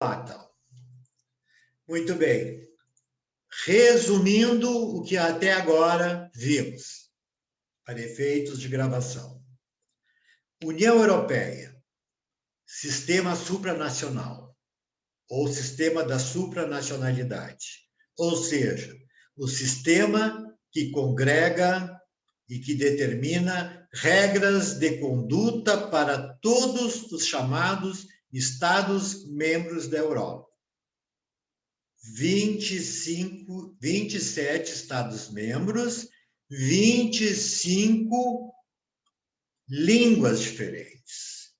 Então. Muito bem. Resumindo o que até agora vimos, para efeitos de gravação. União Europeia, sistema supranacional, ou sistema da supranacionalidade. Ou seja, o sistema que congrega e que determina regras de conduta para todos os chamados Estados membros da Europa. 27 Estados-membros, 25 línguas diferentes.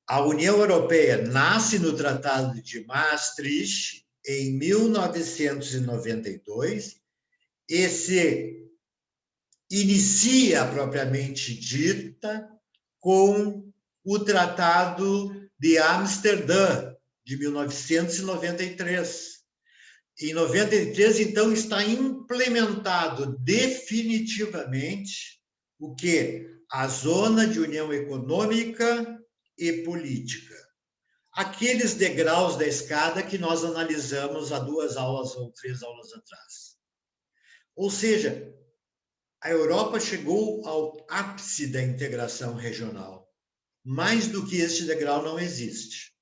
A União Europeia nasce no Tratado de Maastricht, em 1992, e se inicia, propriamente dita, com o Tratado de Amsterdã, de 1993. Em 93, então, está implementado definitivamente o quê? A Zona de União Econômica e Política. Aqueles degraus da escada que nós analisamos há 2 aulas ou 3 aulas atrás. Ou seja, a Europa chegou ao ápice da integração regional. Mais do que este degrau não existe.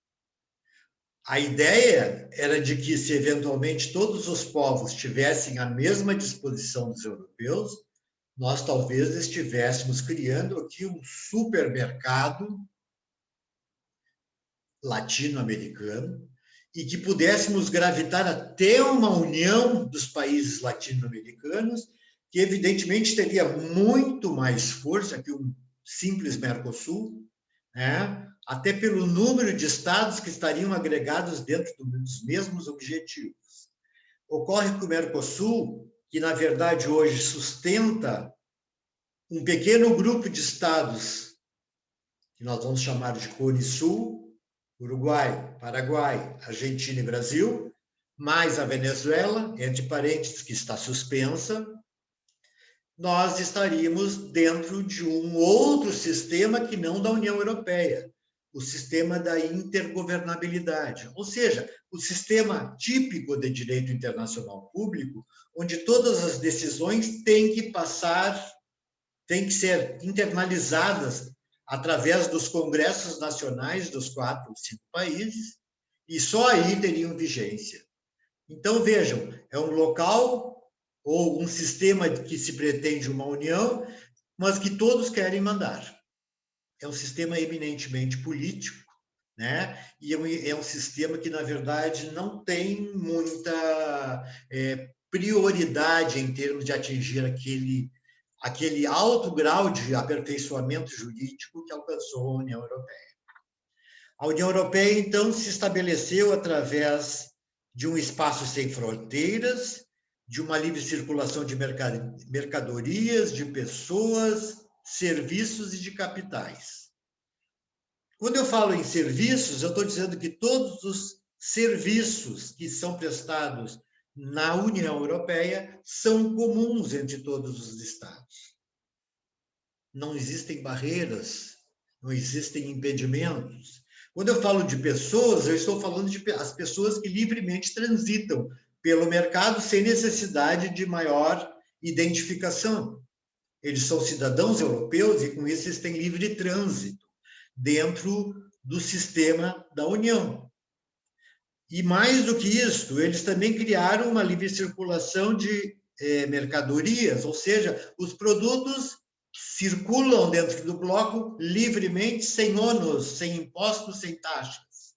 A ideia era de que, se eventualmente todos os povos tivessem a mesma disposição dos europeus, nós talvez estivéssemos criando aqui um supermercado latino-americano e que pudéssemos gravitar até uma união dos países latino-americanos, que evidentemente teria muito mais força que um simples Mercosul, né? Até pelo número de estados que estariam agregados dentro dos mesmos objetivos. Ocorre que o Mercosul, que na verdade hoje sustenta um pequeno grupo de estados, que nós vamos chamar de Cone Sul, Uruguai, Paraguai, Argentina e Brasil, mais a Venezuela, entre parênteses, que está suspensa, nós estaríamos dentro de um outro sistema que não da União Europeia, o sistema da intergovernabilidade, ou seja, o sistema típico de direito internacional público, onde todas as decisões têm que ser internalizadas através dos congressos nacionais dos 4 ou 5 países, e só aí teriam vigência. Então, vejam, é um local ou um sistema que se pretende uma união, mas que todos querem mandar. É um sistema eminentemente político, né? E é um sistema que, na verdade, não tem muita prioridade em termos de atingir aquele alto grau de aperfeiçoamento jurídico que alcançou a União Europeia. A União Europeia, então, se estabeleceu através de um espaço sem fronteiras, de uma livre circulação de mercadorias, de pessoas, serviços e de capitais. Quando eu falo em serviços, eu estou dizendo que todos os serviços que são prestados na União Europeia são comuns entre todos os estados. Não existem barreiras, não existem impedimentos. Quando eu falo de pessoas, eu estou falando de as pessoas que livremente transitam pelo mercado sem necessidade de maior identificação. Eles são cidadãos europeus e, com isso, eles têm livre trânsito dentro do sistema da União. E, mais do que isso, eles também criaram uma livre circulação de mercadorias, ou seja, os produtos circulam dentro do bloco livremente, sem ônus, sem impostos, sem taxas.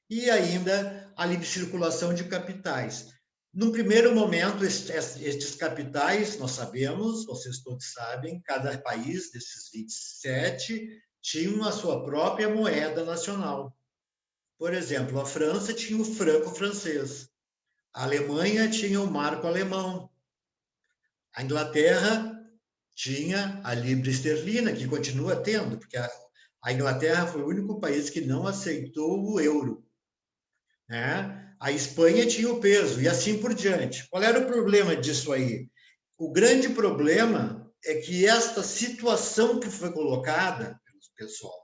E ainda a livre circulação de capitais. Num primeiro momento, estes capitais, nós sabemos, vocês todos sabem, cada país desses 27 tinha a sua própria moeda nacional. Por exemplo, a França tinha o franco francês, a Alemanha tinha o marco alemão, a Inglaterra tinha a libra esterlina, que continua tendo, porque a Inglaterra foi o único país que não aceitou o euro, né? A Espanha tinha o peso, e assim por diante. Qual era o problema disso aí? O grande problema é que esta situação que foi colocada pelo pessoal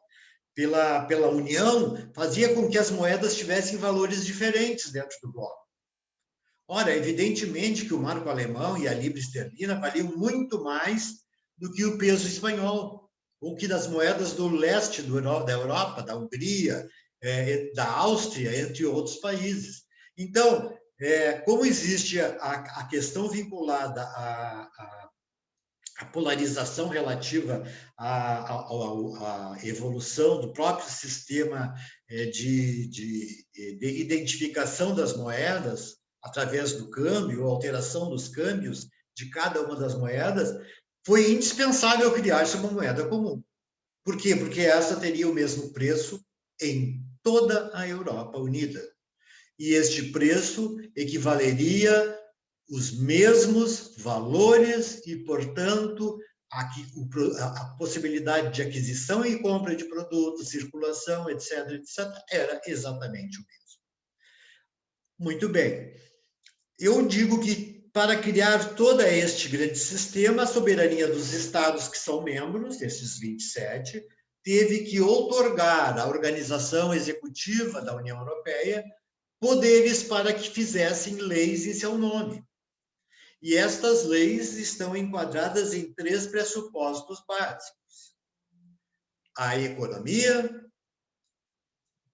pela União, fazia com que as moedas tivessem valores diferentes dentro do bloco. Ora, evidentemente que o marco alemão e a libra esterlina valiam muito mais do que o peso espanhol, ou que das moedas do leste da Europa, da Hungria, da Áustria, entre outros países. Então, como existe a questão vinculada à polarização relativa à evolução do próprio sistema de identificação das moedas, através do câmbio, alteração dos câmbios de cada uma das moedas, foi indispensável criar-se uma moeda comum. Por quê? Porque essa teria o mesmo preço em toda a Europa Unida. E este preço equivaleria os mesmos valores e, portanto, a possibilidade de aquisição e compra de produtos, circulação, etc., era exatamente o mesmo. Muito bem. Eu digo que, para criar todo este grande sistema, a soberania dos estados que são membros, desses 27, teve que outorgar à organização executiva da União Europeia poderes para que fizessem leis em seu nome. E estas leis estão enquadradas em 3 pressupostos básicos: a economia,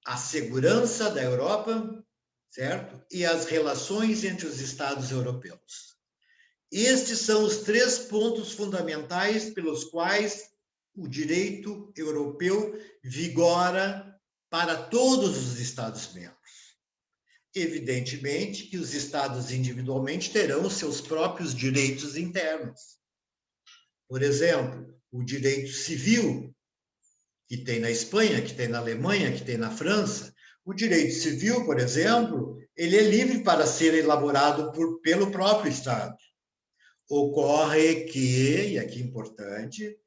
a segurança da Europa, certo? E as relações entre os Estados europeus. Estes são os 3 pontos fundamentais pelos quais o direito europeu vigora para todos os Estados-membros. Evidentemente que os Estados individualmente terão os seus próprios direitos internos. Por exemplo, o direito civil, que tem na Espanha, que tem na Alemanha, que tem na França. O direito civil, por exemplo, ele é livre para ser elaborado pelo próprio Estado. Ocorre que, e aqui é importante,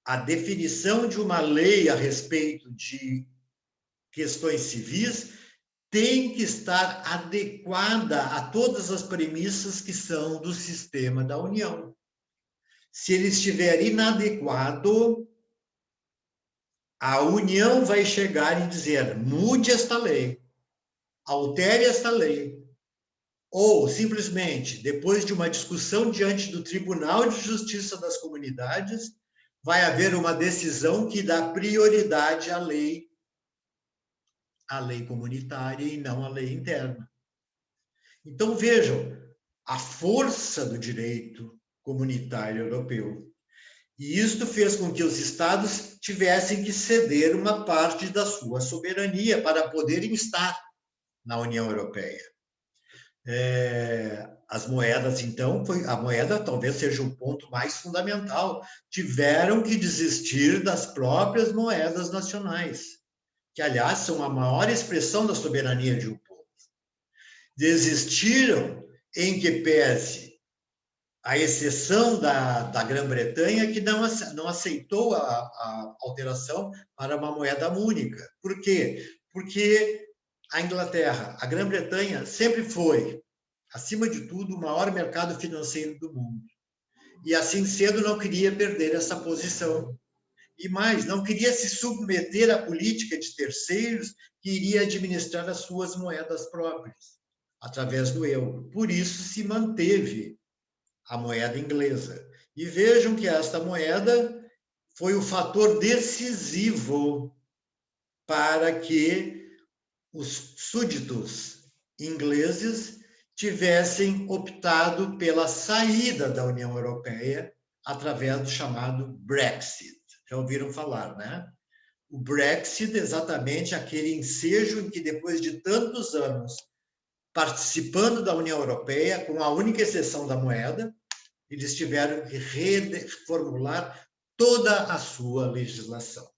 a definição de uma lei a respeito de questões civis tem que estar adequada a todas as premissas que são do sistema da União. Se ele estiver inadequado, a União vai chegar e dizer: mude esta lei, altere esta lei. Ou, simplesmente, depois de uma discussão diante do Tribunal de Justiça das Comunidades, vai haver uma decisão que dá prioridade à lei comunitária e não à lei interna. Então, vejam a força do direito comunitário europeu. E isto fez com que os Estados tivessem que ceder uma parte da sua soberania para poderem estar na União Europeia. As moedas, então, a moeda talvez seja o ponto mais fundamental. Tiveram que desistir das próprias moedas nacionais, que, aliás, são a maior expressão da soberania de um povo. Desistiram, em que pese a exceção da Grã-Bretanha, que não aceitou a alteração para uma moeda única. Por quê? Porque a Inglaterra, a Grã-Bretanha, sempre foi, acima de tudo, o maior mercado financeiro do mundo. E assim cedo não queria perder essa posição. E mais, não queria se submeter à política de terceiros que iria administrar as suas moedas próprias, através do euro. Por isso se manteve a moeda inglesa. E vejam que esta moeda foi o fator decisivo para que os súditos ingleses tivessem optado pela saída da União Europeia através do chamado Brexit. Já ouviram falar, né? O Brexit, exatamente aquele ensejo em que, depois de tantos anos participando da União Europeia, com a única exceção da moeda, eles tiveram que reformular toda a sua legislação.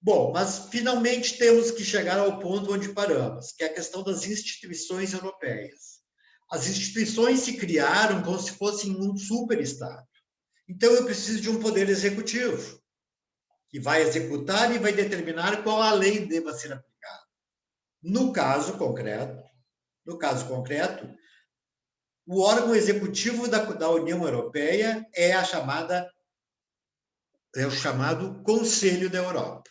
Bom, mas finalmente temos que chegar ao ponto onde paramos, que é a questão das instituições europeias. As instituições se criaram como se fossem um superestado. Então, eu preciso de um poder executivo, que vai executar e vai determinar qual a lei deva ser aplicada. No caso concreto, o órgão executivo da União Europeia é a chamada é o chamado Conselho da Europa.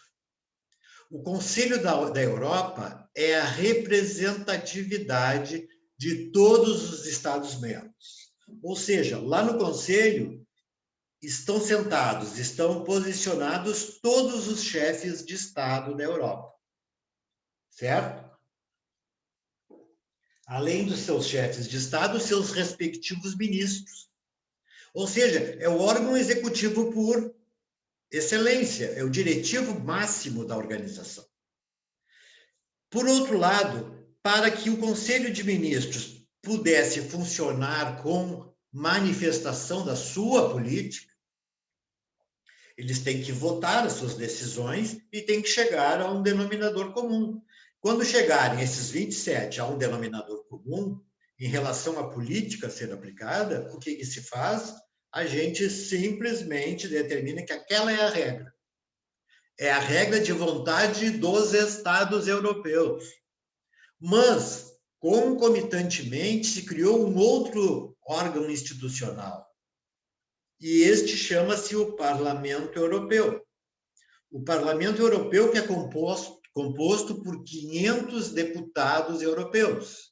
O Conselho da Europa é a representatividade de todos os Estados-membros. Ou seja, lá no Conselho estão sentados, estão posicionados todos os chefes de Estado da Europa, certo? Além dos seus chefes de Estado, seus respectivos ministros. Ou seja, é o órgão executivo por excelência, é o diretivo máximo da organização. Por outro lado, para que o Conselho de Ministros pudesse funcionar com manifestação da sua política, eles têm que votar as suas decisões e têm que chegar a um denominador comum. Quando chegarem esses 27 a um denominador comum, em relação à política a ser aplicada, o que se faz? A gente simplesmente determina que aquela é a regra. É a regra de vontade dos Estados europeus. Mas, concomitantemente, se criou um outro órgão institucional. E este chama-se o Parlamento Europeu. O Parlamento Europeu que é composto por 500 deputados europeus,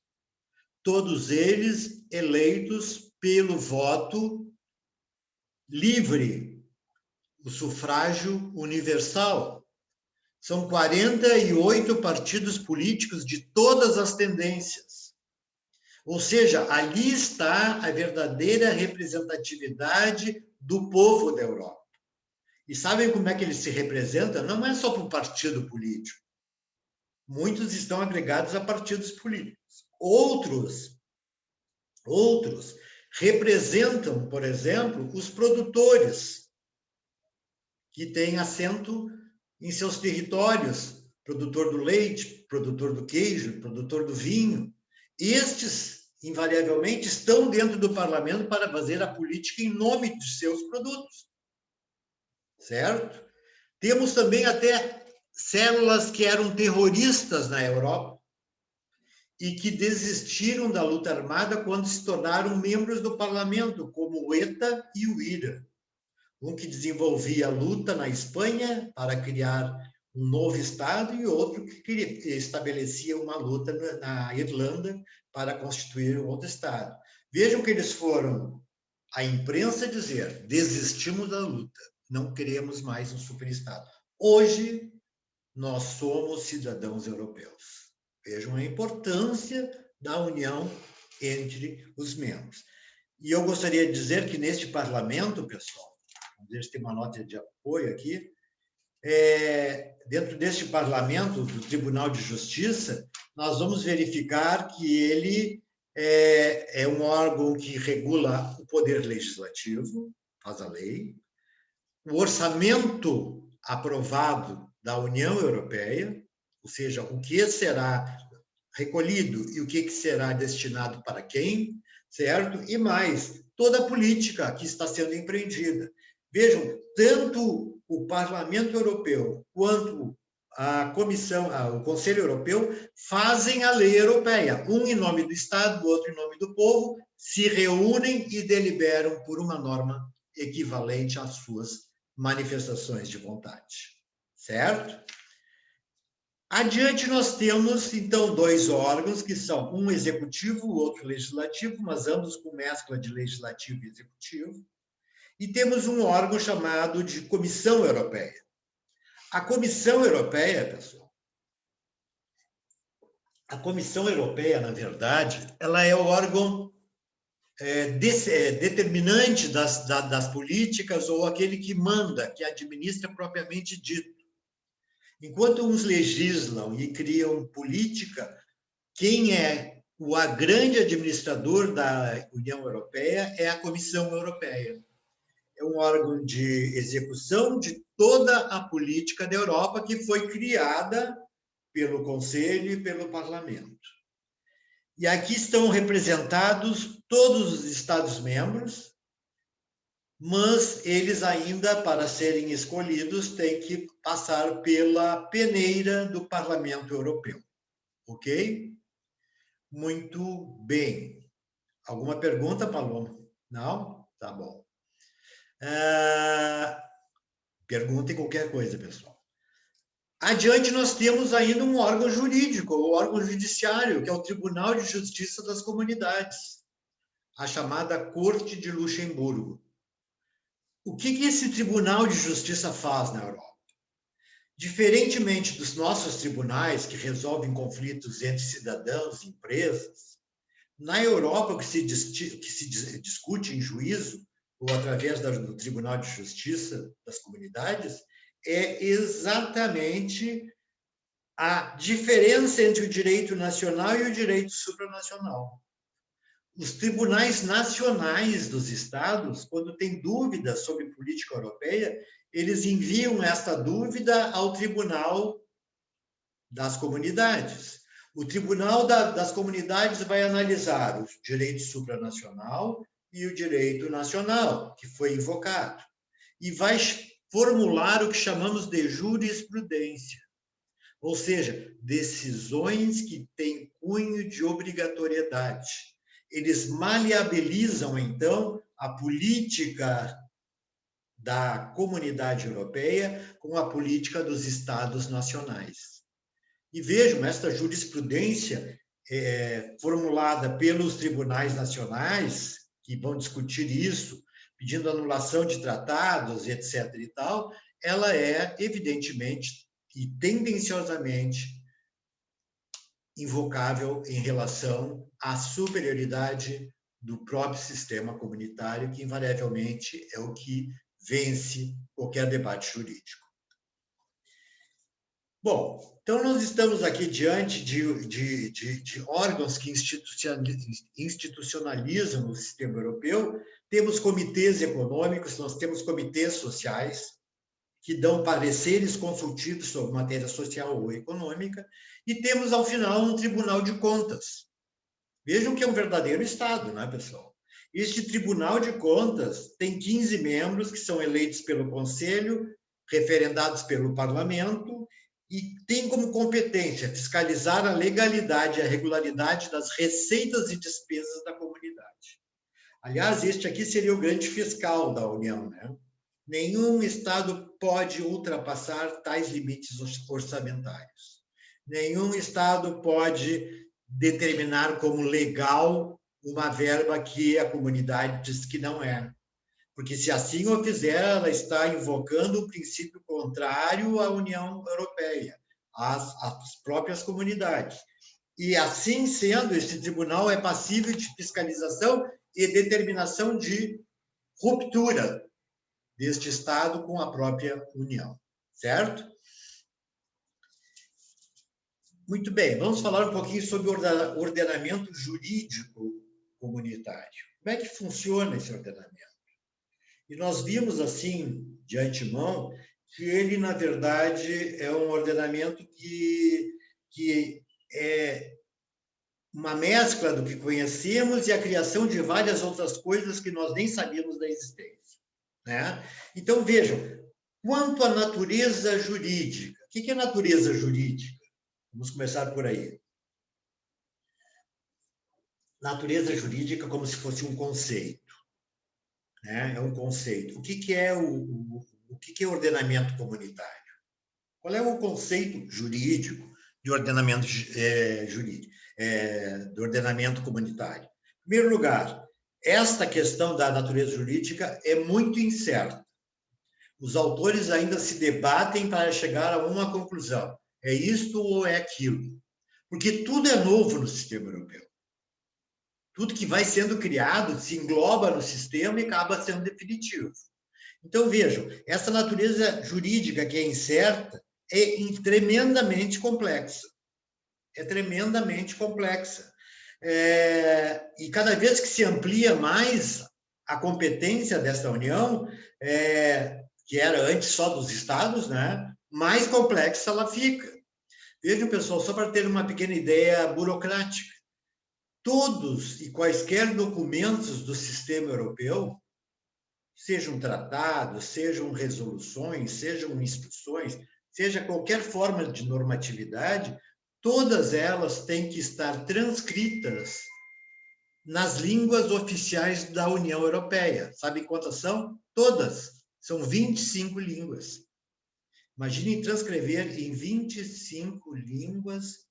todos eles eleitos pelo voto livre, o sufrágio universal. São 48 partidos políticos de todas as tendências. Ou seja, ali está a verdadeira representatividade do povo da Europa. E sabem como é que ele se representa? Não é só por partido político. Muitos estão agregados a partidos políticos. Outros representam, por exemplo, os produtores que têm assento em seus territórios, produtor do leite, produtor do queijo, produtor do vinho. Estes, invariavelmente, estão dentro do parlamento para fazer a política em nome de seus produtos. Certo? Temos também até células que eram terroristas na Europa e que desistiram da luta armada quando se tornaram membros do parlamento, como o ETA e o IRA. Um que desenvolvia a luta na Espanha para criar um novo Estado e outro que estabelecia uma luta na Irlanda para constituir um outro Estado. Vejam que eles foram à imprensa dizer: desistimos da luta, não queremos mais um superestado. Hoje, nós somos cidadãos europeus. Vejam a importância da união entre os membros. E eu gostaria de dizer que neste parlamento, pessoal, vamos ver se tem uma nota de apoio aqui, dentro deste parlamento, do Tribunal de Justiça, nós vamos verificar que ele é um órgão que regula o poder legislativo, faz a lei, o orçamento aprovado da União Europeia, ou seja, o que será recolhido e o que será destinado para quem, certo? E mais, toda a política que está sendo empreendida. Vejam, tanto o Parlamento Europeu quanto a Comissão, o Conselho Europeu fazem a lei europeia, um em nome do Estado, o outro em nome do povo, se reúnem e deliberam por uma norma equivalente às suas manifestações de vontade, certo? Adiante, nós temos, então, dois órgãos, que são um executivo, o outro legislativo, mas ambos com mescla de legislativo e executivo. E temos um órgão chamado de Comissão Europeia. A Comissão Europeia, pessoal, a Comissão Europeia, na verdade, ela é o órgão determinante das políticas ou aquele que manda, que administra propriamente dito. Enquanto uns legislam e criam política, quem é o grande administrador da União Europeia é a Comissão Europeia. É um órgão de execução de toda a política da Europa que foi criada pelo Conselho e pelo Parlamento. E aqui estão representados todos os Estados-membros, mas eles ainda, para serem escolhidos, têm que passar pela peneira do Parlamento Europeu. Ok? Muito bem. Alguma pergunta, Paloma? Não? Tá bom. Perguntem qualquer coisa, pessoal. Adiante, nós temos ainda um órgão jurídico, o órgão judiciário, que é o Tribunal de Justiça das Comunidades, a chamada Corte de Luxemburgo. O que esse Tribunal de Justiça faz na Europa? Diferentemente dos nossos tribunais, que resolvem conflitos entre cidadãos e empresas, na Europa, o que se discute em juízo, ou através do Tribunal de Justiça das Comunidades, é exatamente a diferença entre o direito nacional e o direito supranacional. Os tribunais nacionais dos estados, quando têm dúvidas sobre política europeia, eles enviam esta dúvida ao Tribunal das Comunidades. O Tribunal das Comunidades vai analisar o direito supranacional e o direito nacional, que foi invocado, e vai formular o que chamamos de jurisprudência, ou seja, decisões que têm cunho de obrigatoriedade. Eles maleabilizam, então, a política da Comunidade Europeia com a política dos Estados nacionais. E vejam, esta jurisprudência formulada pelos tribunais nacionais, que vão discutir isso, pedindo anulação de tratados, etc. e tal, ela é, evidentemente e tendenciosamente, invocável em relação à superioridade do próprio sistema comunitário, que invariavelmente é o que vence qualquer debate jurídico. Bom, então nós estamos aqui diante de órgãos que institucionalizam o sistema europeu. Temos comitês econômicos, nós temos comitês sociais, que dão pareceres consultivos sobre matéria social ou econômica, e temos, ao final, um Tribunal de Contas. Vejam que é um verdadeiro Estado, não é, pessoal? Este Tribunal de Contas tem 15 membros que são eleitos pelo Conselho, referendados pelo Parlamento, e tem como competência fiscalizar a legalidade e a regularidade das receitas e despesas da comunidade. Aliás, este aqui seria o grande fiscal da União, né? Nenhum Estado pode ultrapassar tais limites orçamentários. Nenhum Estado pode determinar como legal uma verba que a comunidade diz que não é. Porque, se assim o fizer, ela está invocando um princípio contrário à União Europeia, às próprias comunidades. E, assim sendo, esse tribunal é passível de fiscalização e determinação de ruptura deste Estado com a própria União, certo? Muito bem, vamos falar um pouquinho sobre o ordenamento jurídico comunitário. Como é que funciona esse ordenamento? E nós vimos, assim, de antemão, que ele, na verdade, é um ordenamento que é uma mescla do que conhecemos e a criação de várias outras coisas que nós nem sabíamos da existência, né? Então, vejam, quanto à natureza jurídica, o que é natureza jurídica? Vamos começar por aí. Natureza jurídica como se fosse um conceito, né? É um conceito. O que é ordenamento comunitário? Qual é o conceito jurídico de ordenamento jurídico, do ordenamento comunitário? Em primeiro lugar, esta questão da natureza jurídica é muito incerta. Os autores ainda se debatem para chegar a uma conclusão. É isto ou é aquilo? Porque tudo é novo no sistema europeu. Tudo que vai sendo criado se engloba no sistema e acaba sendo definitivo. Então, vejam, essa natureza jurídica que é incerta é tremendamente complexa. É tremendamente complexa. E cada vez que se amplia mais a competência desta União, que era antes só dos Estados, né, mais complexa ela fica. Vejam, pessoal, só para ter uma pequena ideia burocrática. Todos e quaisquer documentos do sistema europeu, sejam tratados, sejam resoluções, sejam instruções, seja qualquer forma de normatividade, todas elas têm que estar transcritas nas línguas oficiais da União Europeia. Sabem quantas são? Todas. São 25 línguas. Imaginem transcrever em 25 línguas,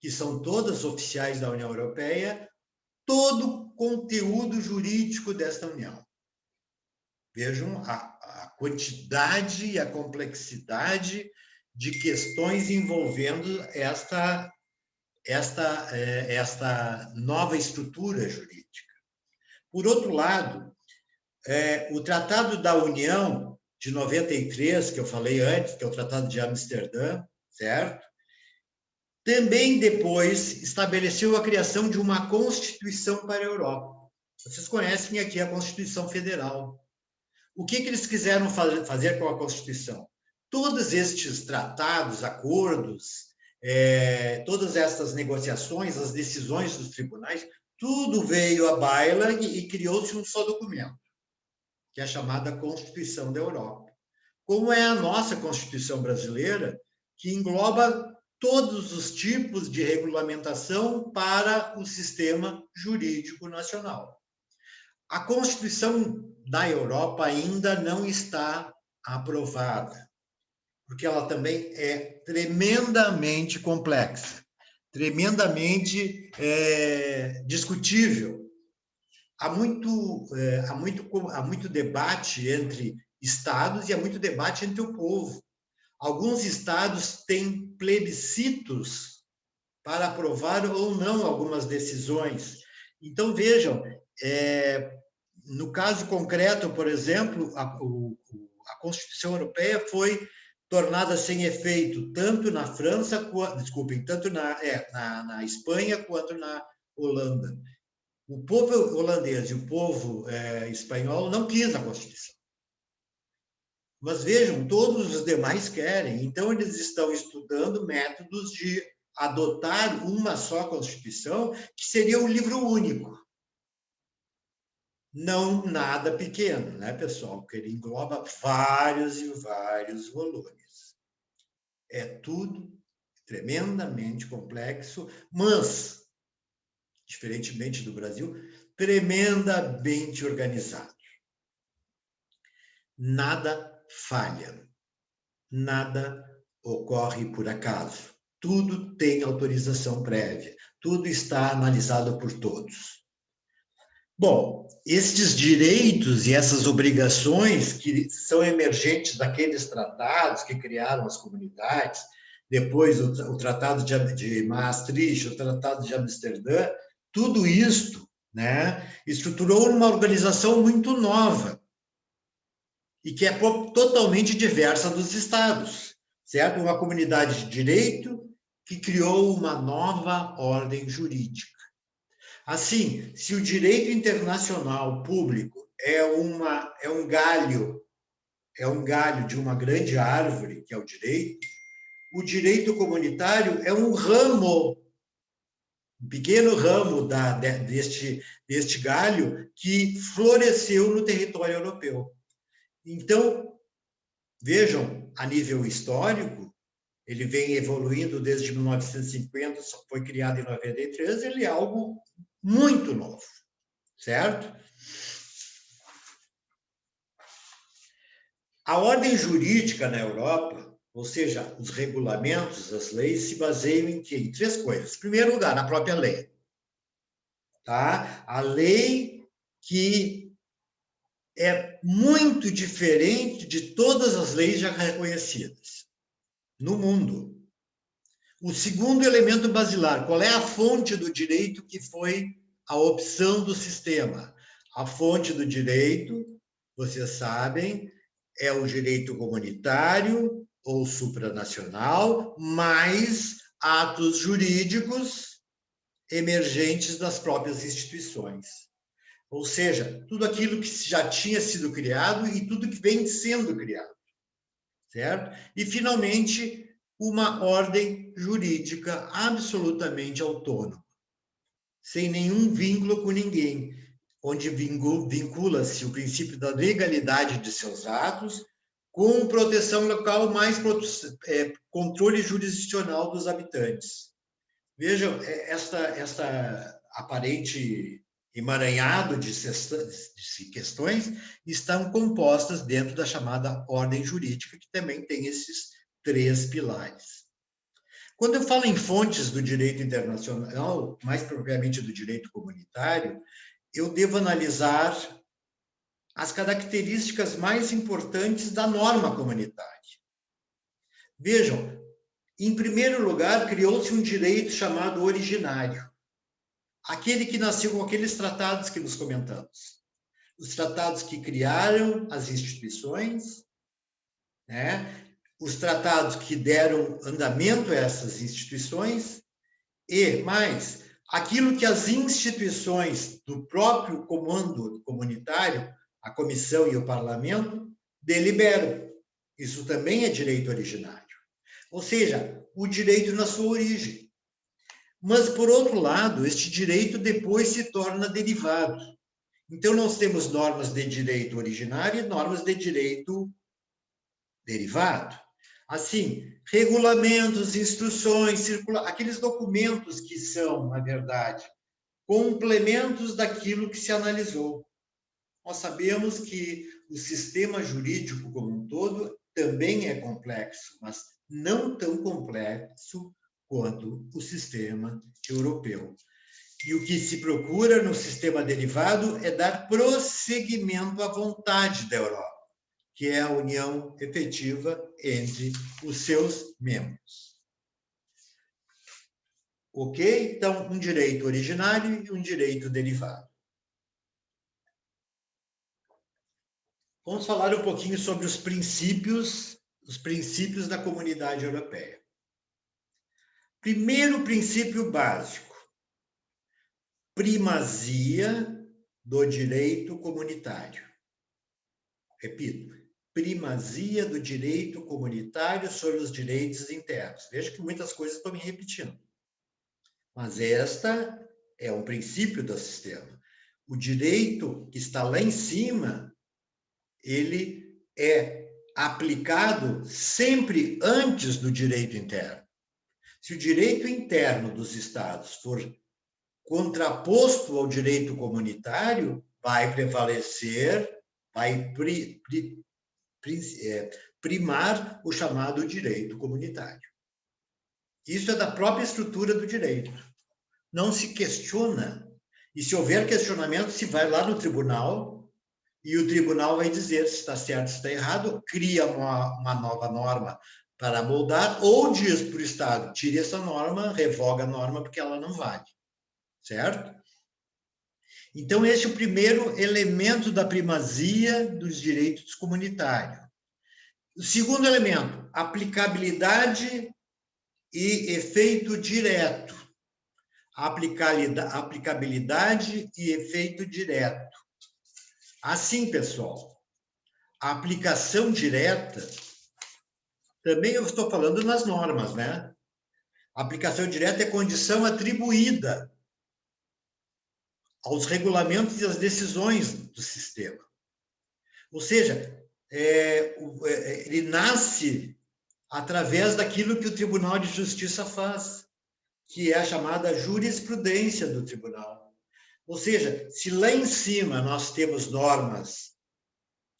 que são todas oficiais da União Europeia, todo o conteúdo jurídico desta União. Vejam a quantidade e a complexidade de questões envolvendo esta nova estrutura jurídica. Por outro lado, o Tratado da União de 93, que eu falei antes, que é o Tratado de Amsterdã, certo? Também depois estabeleceu a criação de uma Constituição para a Europa. Vocês conhecem aqui a Constituição Federal. O que eles quiseram fazer com a Constituição? Todos estes tratados, acordos, todas essas negociações, as decisões dos tribunais, tudo veio à baila e criou-se um só documento, que é a chamada Constituição da Europa. Como é a nossa Constituição brasileira, que engloba todos os tipos de regulamentação para o sistema jurídico nacional. A Constituição da Europa ainda não está aprovada, porque ela também é tremendamente complexa, tremendamente discutível. Há muito debate entre estados e há muito debate entre o povo. Alguns estados têm plebiscitos para aprovar ou não algumas decisões. Então, vejam, no caso concreto, por exemplo, a Constituição Europeia foi tornada sem efeito tanto na França, tanto na Espanha quanto na Holanda. O povo holandês e o povo espanhol não quis a Constituição. Mas vejam, todos os demais querem. Então, eles estão estudando métodos de adotar uma só Constituição, que seria um livro único. Não nada pequeno, né, pessoal? Porque ele engloba vários e vários volumes. É tudo tremendamente complexo, mas, diferentemente do Brasil, tremendamente organizado. Nada falha, nada ocorre por acaso. Tudo tem autorização prévia, tudo está analisado por todos. Bom, estes direitos e essas obrigações que são emergentes daqueles tratados que criaram as comunidades, depois o Tratado de Maastricht, o Tratado de Amsterdã, tudo isto, né, estruturou uma organização muito nova e que é totalmente diversa dos estados, certo? Uma comunidade de direito que criou uma nova ordem jurídica. Assim, se o direito internacional público é um galho de uma grande árvore, que é o direito comunitário é um ramo, um pequeno ramo deste galho que floresceu no território europeu. Então, vejam, a nível histórico, ele vem evoluindo desde 1950, foi criado em 93, ele é algo muito novo, certo? A ordem jurídica na Europa, ou seja, os regulamentos, as leis, se baseiam em quê? Em três coisas. Em primeiro lugar, na própria lei. Tá? A lei que é muito diferente de todas as leis já reconhecidas no mundo. O segundo elemento basilar, qual é a fonte do direito que foi a opção do sistema? A fonte do direito, vocês sabem, é o direito comunitário ou supranacional, mais atos jurídicos emergentes das próprias instituições. Ou seja, tudo aquilo que já tinha sido criado e tudo que vem sendo criado, certo? E, finalmente, uma ordem jurídica absolutamente autônoma, sem nenhum vínculo com ninguém, onde vincula-se o princípio da legalidade de seus atos com proteção local mais controle jurisdicional dos habitantes. Vejam, esta aparente emaranhado de questões, estão compostas dentro da chamada ordem jurídica, que também tem esses 3 pilares. Quando eu falo em fontes do direito internacional, mais propriamente do direito comunitário, eu devo analisar as características mais importantes da norma comunitária. Vejam, em primeiro lugar, criou-se um direito chamado originário, aquele que nasceu com aqueles tratados que nos comentamos. Os tratados que criaram as instituições, né? Os tratados que deram andamento a essas instituições, e mais, aquilo que as instituições do próprio comando comunitário, a comissão e o parlamento, deliberam. Isso também é direito originário. Ou seja, o direito na sua origem. Mas, por outro lado, este direito depois se torna derivado. Então, nós temos normas de direito originário e normas de direito derivado. Assim, regulamentos, instruções, aqueles documentos que são, na verdade, complementos daquilo que se analisou. Nós sabemos que o sistema jurídico como um todo também é complexo, mas não tão complexo quanto o sistema europeu. E o que se procura no sistema derivado é dar prosseguimento à vontade da Europa, que é a união efetiva entre os seus membros. Ok? Então, um direito originário e um direito derivado. Vamos falar um pouquinho sobre os princípios da Comunidade Europeia. Primeiro princípio básico: primazia do direito comunitário. Repito, primazia do direito comunitário sobre os direitos internos. Veja que muitas coisas estão me repetindo. Mas esta é um princípio do sistema. O direito que está lá em cima, ele é aplicado sempre antes do direito interno. Se o direito interno dos Estados for contraposto ao direito comunitário, vai prevalecer, vai primar o chamado direito comunitário. Isso é da própria estrutura do direito. Não se questiona. E se houver questionamento, se vai lá no tribunal e o tribunal vai dizer se está certo, se está errado, cria uma nova norma para moldar, ou diz para o Estado, tire essa norma, revoga a norma porque ela não vale. Certo? Então, esse é o primeiro elemento da primazia dos direitos comunitários. O segundo elemento, aplicabilidade e efeito direto. Aplicabilidade e efeito direto. Assim, pessoal, a aplicação direta, também eu estou falando nas normas, né? A aplicação direta é condição atribuída aos regulamentos e às decisões do sistema. Ou seja, ele nasce através daquilo que o Tribunal de Justiça faz, que é a chamada jurisprudência do tribunal. Ou seja, se lá em cima nós temos normas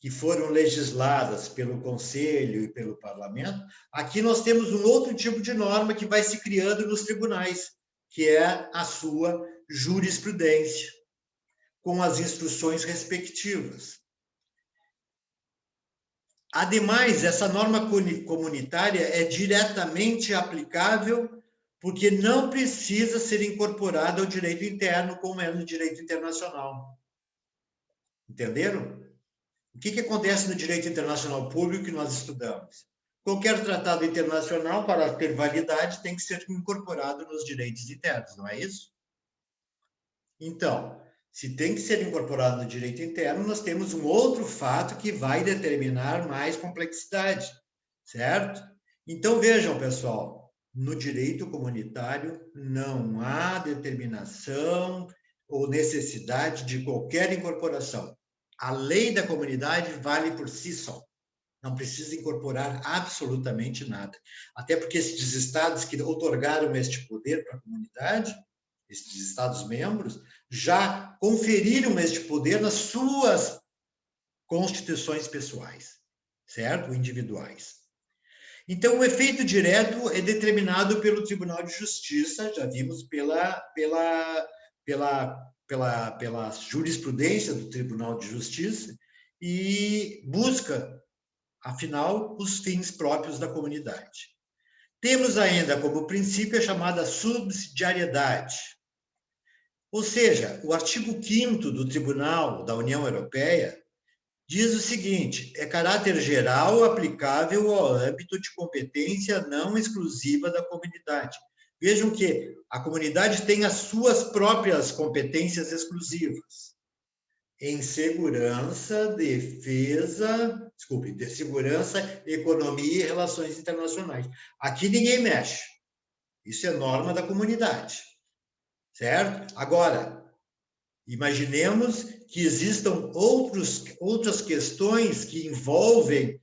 que foram legisladas pelo Conselho e pelo Parlamento, aqui nós temos um outro tipo de norma que vai se criando nos tribunais, que é a sua jurisprudência, com as instruções respectivas. Ademais, essa norma comunitária é diretamente aplicável porque não precisa ser incorporada ao direito interno, como é no direito internacional. Entenderam? O que acontece no direito internacional público que nós estudamos? Qualquer tratado internacional, para ter validade, tem que ser incorporado nos direitos internos, não é isso? Então, se tem que ser incorporado no direito interno, nós temos um outro fato que vai determinar mais complexidade, certo? Então, vejam, pessoal, no direito comunitário não há determinação ou necessidade de qualquer incorporação. A lei da comunidade vale por si só. Não precisa incorporar absolutamente nada. Até porque esses estados que outorgaram este poder para a comunidade esses Estados-membros, já conferiram este poder nas suas constituições pessoais, certo? Individuais. Então, o efeito direto é determinado pelo Tribunal de Justiça, já vimos pela jurisprudência do Tribunal de Justiça, e busca, afinal, os fins próprios da comunidade. Temos ainda como princípio a chamada subsidiariedade. Ou seja, o artigo 5º do Tribunal da União Europeia diz o seguinte: é caráter geral aplicável ao âmbito de competência não exclusiva da comunidade. Vejam que a comunidade tem as suas próprias competências exclusivas em segurança, segurança, economia e relações internacionais. Aqui ninguém mexe. Isso é norma da comunidade, certo? Agora, imaginemos que existam outras questões que envolvem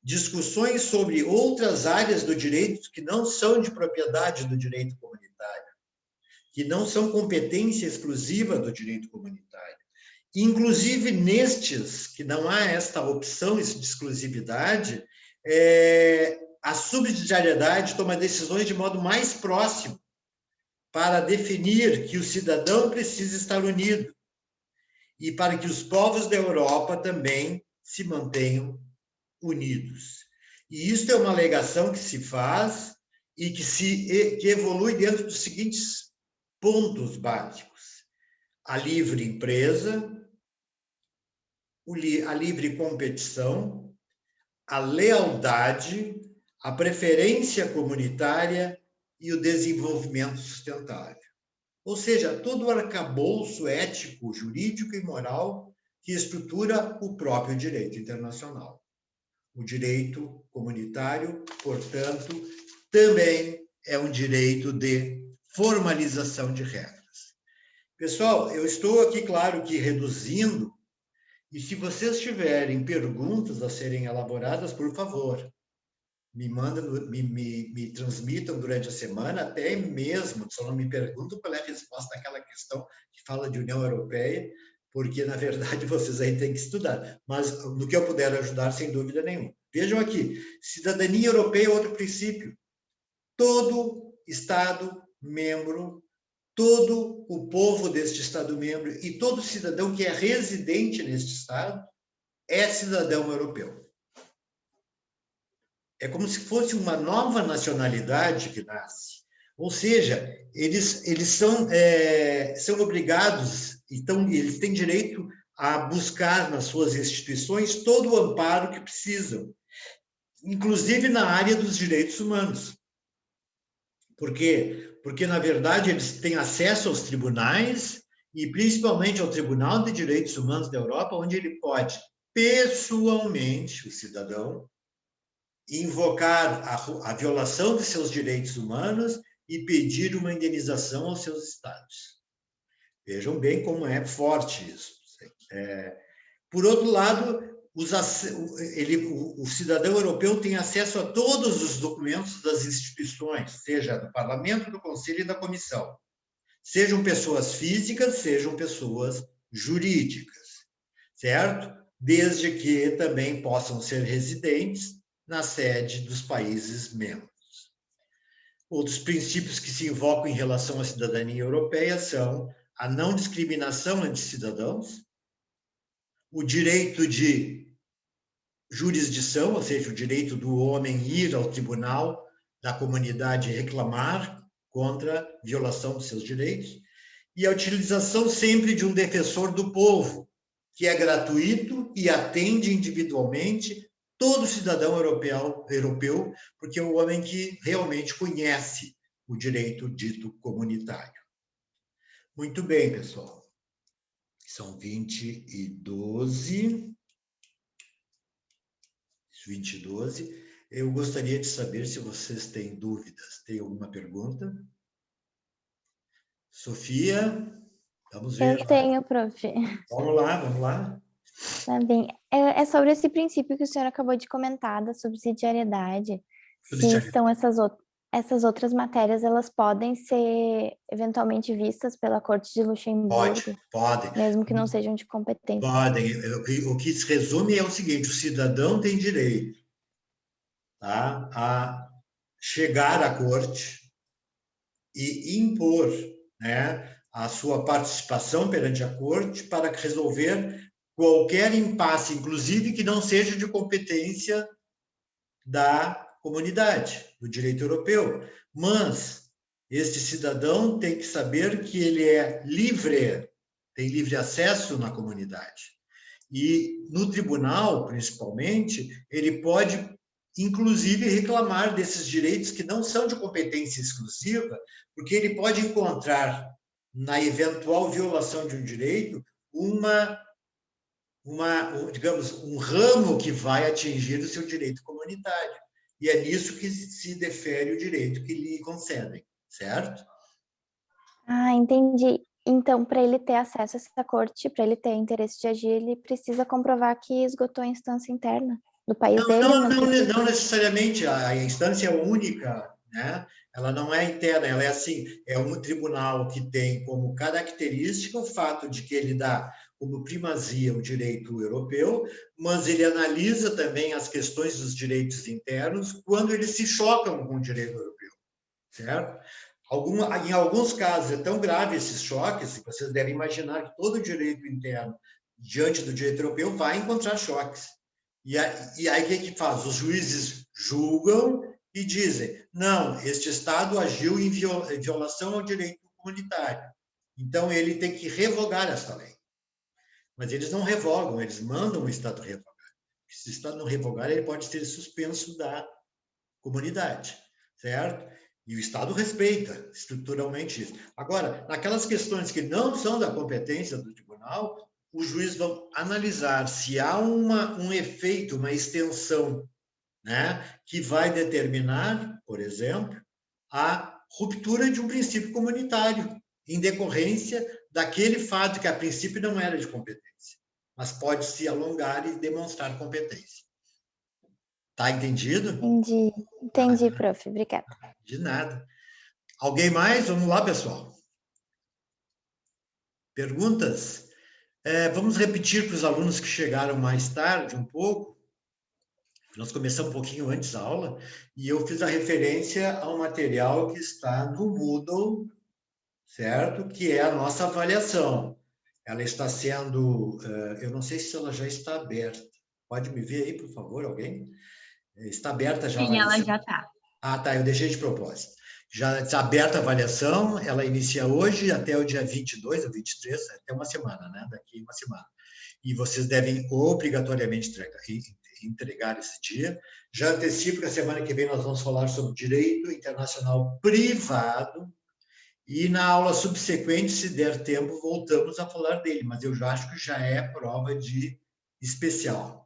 discussões sobre outras áreas do direito que não são de propriedade do direito comunitário, que não são competência exclusiva do direito comunitário. Inclusive, nestes, que não há esta opção de exclusividade, a subsidiariedade toma decisões de modo mais próximo para definir que o cidadão precisa estar unido e para que os povos da Europa também se mantenham unidos. E isso é uma alegação que se faz e que evolui dentro dos seguintes pontos básicos: a livre empresa, a livre competição, a lealdade, a preferência comunitária e o desenvolvimento sustentável. Ou seja, todo o arcabouço ético, jurídico e moral que estrutura o próprio direito internacional. O direito comunitário, portanto, também é um direito de formalização de regras. Pessoal, eu estou aqui, claro que reduzindo, e se vocês tiverem perguntas a serem elaboradas, por favor, me transmitam durante a semana, até mesmo, só não me perguntam qual é a resposta àquela questão que fala de União Europeia, porque, na verdade, vocês aí têm que estudar. Mas, no que eu puder ajudar, sem dúvida nenhuma. Vejam aqui, cidadania europeia é outro princípio. Todo Estado-membro, todo o povo deste Estado-membro e todo cidadão que é residente neste Estado é cidadão europeu. É como se fosse uma nova nacionalidade que nasce. Ou seja, eles são obrigados, então, eles têm direito a buscar nas suas instituições todo o amparo que precisam, inclusive na área dos direitos humanos. Por quê? Porque, na verdade, eles têm acesso aos tribunais e, principalmente, ao Tribunal de Direitos Humanos da Europa, onde ele pode, pessoalmente, o cidadão, invocar a violação de seus direitos humanos e pedir uma indenização aos seus estados. Vejam bem como é forte isso. Por outro lado, o cidadão europeu tem acesso a todos os documentos das instituições, seja do Parlamento, do Conselho e da Comissão. Sejam pessoas físicas, sejam pessoas jurídicas, certo? Desde que também possam ser residentes na sede dos países membros. Outros princípios que se invocam em relação à cidadania europeia são a não discriminação entre cidadãos, o direito de jurisdição, ou seja, o direito do homem ir ao tribunal da comunidade e reclamar contra violação dos seus direitos, e a utilização sempre de um defensor do povo, que é gratuito e atende individualmente todo cidadão europeu, porque é o homem que realmente conhece o direito dito comunitário. Muito bem, pessoal. São 20h12. Eu gostaria de saber se vocês têm dúvidas. Tem alguma pergunta? Sofia, vamos ver. Eu tenho, prof. Vamos lá. Tá bem. É sobre esse princípio que o senhor acabou de comentar, da subsidiariedade. Se são essas essas outras matérias, elas podem ser eventualmente vistas pela Corte de Luxemburgo, Podem. mesmo que não sejam de competência. Podem. O que se resume é o seguinte: o cidadão tem direito, tá, a chegar à corte e impor, né, a sua participação perante a corte para resolver qualquer impasse, inclusive que não seja de competência da comunidade, do direito europeu. Mas este cidadão tem que saber que ele é livre, tem livre acesso na comunidade. E no tribunal, principalmente, ele pode, inclusive, reclamar desses direitos que não são de competência exclusiva, porque ele pode encontrar, na eventual violação de um direito, digamos, um ramo que vai atingir o seu direito comunitário. E é nisso que se defere o direito que lhe concedem, certo? Ah, entendi. Então, para ele ter acesso a essa corte, para ele ter interesse de agir, ele precisa comprovar que esgotou a instância interna do país dele, ou não precisa? Não necessariamente, a instância é única, né? Ela não é interna, ela é assim, é um tribunal que tem como característica o fato de que ele dá como primazia o direito europeu, mas ele analisa também as questões dos direitos internos quando eles se chocam com o direito europeu, certo? Em alguns casos é tão grave esses choques, que vocês devem imaginar que todo o direito interno diante do direito europeu vai encontrar choques. E aí o que faz? Os juízes julgam e dizem, não, este Estado agiu em violação ao direito comunitário. Então, ele tem que revogar esta lei. Mas eles não revogam, eles mandam o Estado revogar. Se o Estado não revogar, ele pode ser suspenso da comunidade, certo? E o Estado respeita estruturalmente isso. Agora, naquelas questões que não são da competência do tribunal, os juízes vão analisar se há um efeito, uma extensão, né, que vai determinar, por exemplo, a ruptura de um princípio comunitário, em decorrência daquele fato que a princípio não era de competência, mas pode se alongar e demonstrar competência. Tá entendido? Entendi, prof. Obrigada. De nada. Alguém mais? Vamos lá, pessoal. Perguntas? Vamos repetir para os alunos que chegaram mais tarde um pouco. Nós começamos um pouquinho antes a aula e eu fiz a referência ao material que está no Moodle, certo? Que é a nossa avaliação. Ela está sendo, eu não sei se ela já está aberta. Pode me ver aí, por favor, alguém? Está aberta já a Sim, avaliação? ela já está. Ah, tá, eu deixei de propósito. Já está aberta a avaliação, ela inicia hoje até o dia 22 ou 23, até uma semana, né? Daqui uma semana. E vocês devem obrigatoriamente entregar esse dia. Já antecipo que a semana que vem nós vamos falar sobre direito internacional privado e na aula subsequente, se der tempo, voltamos a falar dele, mas eu já acho que já é prova de especial.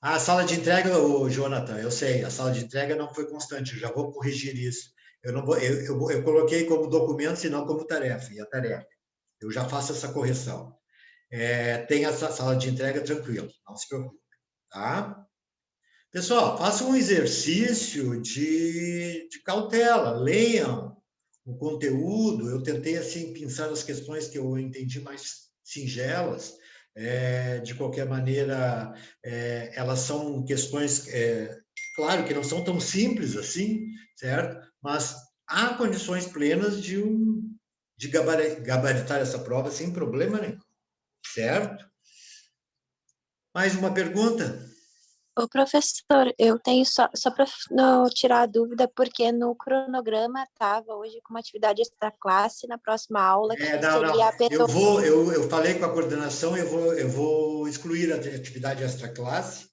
A sala de entrega, Jonathan, eu sei, a sala de entrega não foi constante, eu já vou corrigir isso. Eu coloquei como documento, e não como tarefa, e a tarefa. Eu já faço essa correção. Tem essa sala de entrega tranquilo, não se preocupe, tá? Pessoal, façam um exercício de cautela, leiam o conteúdo. Eu tentei, assim, pensar as questões que eu entendi mais singelas. De qualquer maneira, elas são questões, claro que não são tão simples assim, certo? Mas há condições plenas de gabaritar essa prova sem problema nenhum, certo? Mais uma pergunta? Ô, professor, eu tenho só para tirar a dúvida, porque no cronograma estava hoje com uma atividade extra classe na próxima aula, que seria apenas... Eu falei com a coordenação, eu vou excluir a atividade extra classe.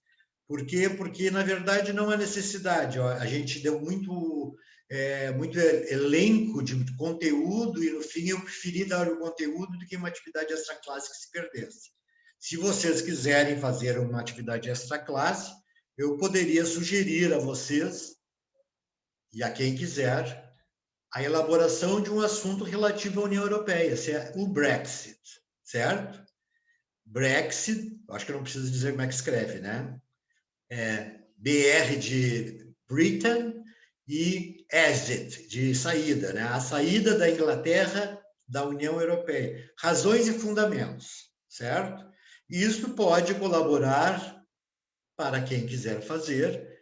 Por quê? Porque, na verdade, não há necessidade. A gente deu muito elenco de conteúdo e, no fim, eu preferi dar o conteúdo do que uma atividade extra classe que se perdesse. Se vocês quiserem fazer uma atividade extra classe, eu poderia sugerir a vocês e a quem quiser a elaboração de um assunto relativo à União Europeia, o Brexit, certo? Brexit, acho que eu não preciso dizer como é que escreve, né? BR de Britain e exit, de saída, né? A saída da Inglaterra da União Europeia. Razões e fundamentos, certo? Isso pode colaborar, para quem quiser fazer,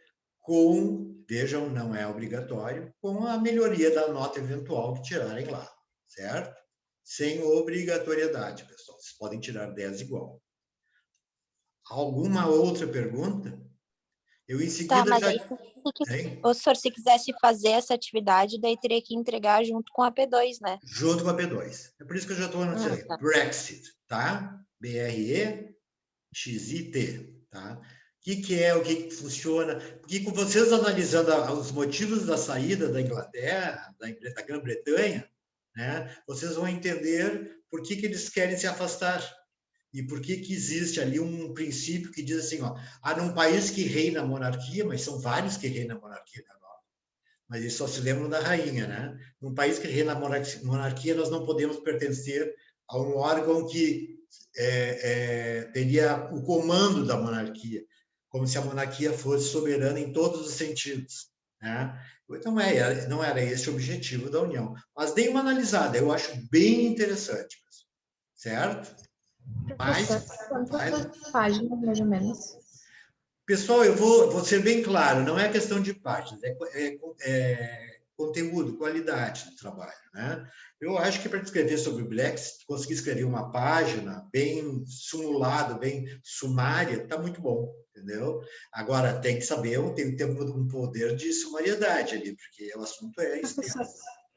vejam, não é obrigatório, com a melhoria da nota eventual que tirarem lá, certo? Sem obrigatoriedade, pessoal. Vocês podem tirar 10 igual. Alguma outra pergunta? Eu em seguida mas já... aí, se quisesse fazer essa atividade, daí teria que entregar junto com a P2, né? Junto com a P2. É por isso que eu já estou anunciando aí. Tá. Brexit, tá? B-R-E-X-I-T, tá? O que é, o que funciona? Porque com vocês analisando os motivos da saída da Inglaterra, da Grã-Bretanha, né, vocês vão entender por que eles querem se afastar e por que existe ali um princípio que diz assim, ó, num país que reina a monarquia, mas são vários que reinam a monarquia na Europa, mas eles só se lembram da rainha, né? Num país que reina a monarquia, nós não podemos pertencer a um órgão que teria o comando da monarquia, como se a monarquia fosse soberana em todos os sentidos, né? Então, não era esse o objetivo da União. Mas dei uma analisada, eu acho bem interessante, certo? Quantas páginas, mais ou menos? Pessoal, eu vou ser bem claro, não é questão de páginas, é conteúdo, qualidade do trabalho, né? Eu acho que para escrever sobre o Brexit, conseguir escrever uma página bem simulada, bem sumária, está muito bom, entendeu? Agora, tem que saber, tem que ter um poder de sumariedade ali, porque o assunto é extenso.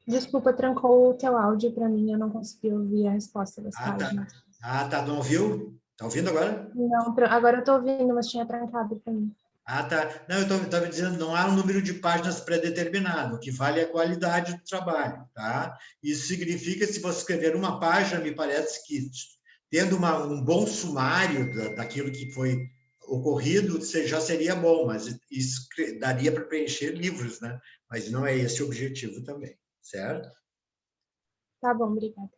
Desculpa, trancou o teu áudio para mim, eu não consegui ouvir a resposta das páginas. Tá, não ouviu? Tá ouvindo agora? Não, agora eu estou ouvindo, mas tinha trancado para mim. Tá. Não, eu estava dizendo, não há um número de páginas pré-determinado, o que vale é a qualidade do trabalho, tá? Isso significa, se você escrever uma página, me parece que, tendo um bom sumário daquilo que foi ocorrido, já seria bom, mas isso daria para preencher livros, né? Mas não é esse o objetivo também, certo? Tá bom, obrigada.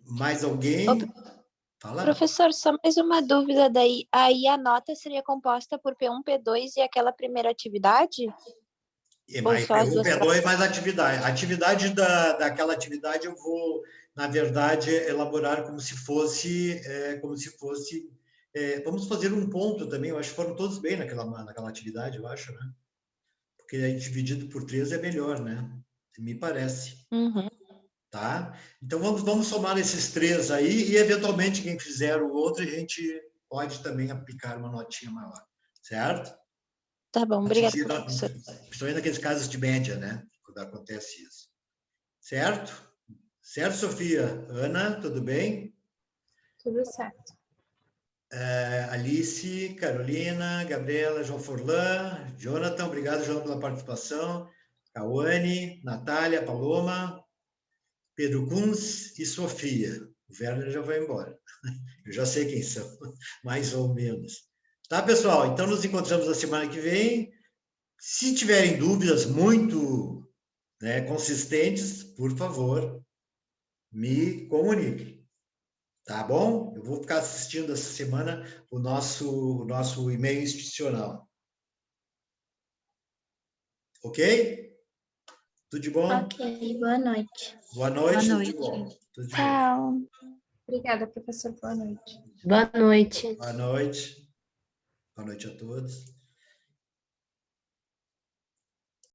Mais alguém? Fala. Professor, só mais uma dúvida daí. Aí a nota seria composta por P1, P2 e aquela primeira atividade? Mais P1, P2 mais atividade. A atividade daquela atividade eu vou, na verdade, elaborar como se fosse, vamos fazer um ponto também, eu acho que foram todos bem naquela atividade, eu acho, né? Porque aí dividido por 3 é melhor, né? Me parece. Uhum. Tá? Então, vamos somar esses 3 aí e, eventualmente, quem fizer o outro, a gente pode também aplicar uma notinha maior, certo? Tá bom, obrigada, professor. Principalmente naqueles casos de média, né? Quando acontece isso. Certo? Certo, Sofia? Ana, tudo bem? Tudo certo. Alice, Carolina, Gabriela, João Forlan, Jonathan, obrigado, Jonathan, pela participação. Cauane, Natália, Paloma, Pedro Kunz e Sofia. O Werner já vai embora. Eu já sei quem são, mais ou menos. Tá, pessoal? Então, nos encontramos na semana que vem. Se tiverem dúvidas muito consistentes, por favor, me comuniquem. Tá bom? Eu vou ficar assistindo essa semana o nosso e-mail institucional. Ok? Tudo de bom? Ok, boa noite. Boa noite, tudo de bom. Tudo de bom. Tchau. Obrigada, professor. Boa noite. Boa noite. Boa noite. Boa noite a todos.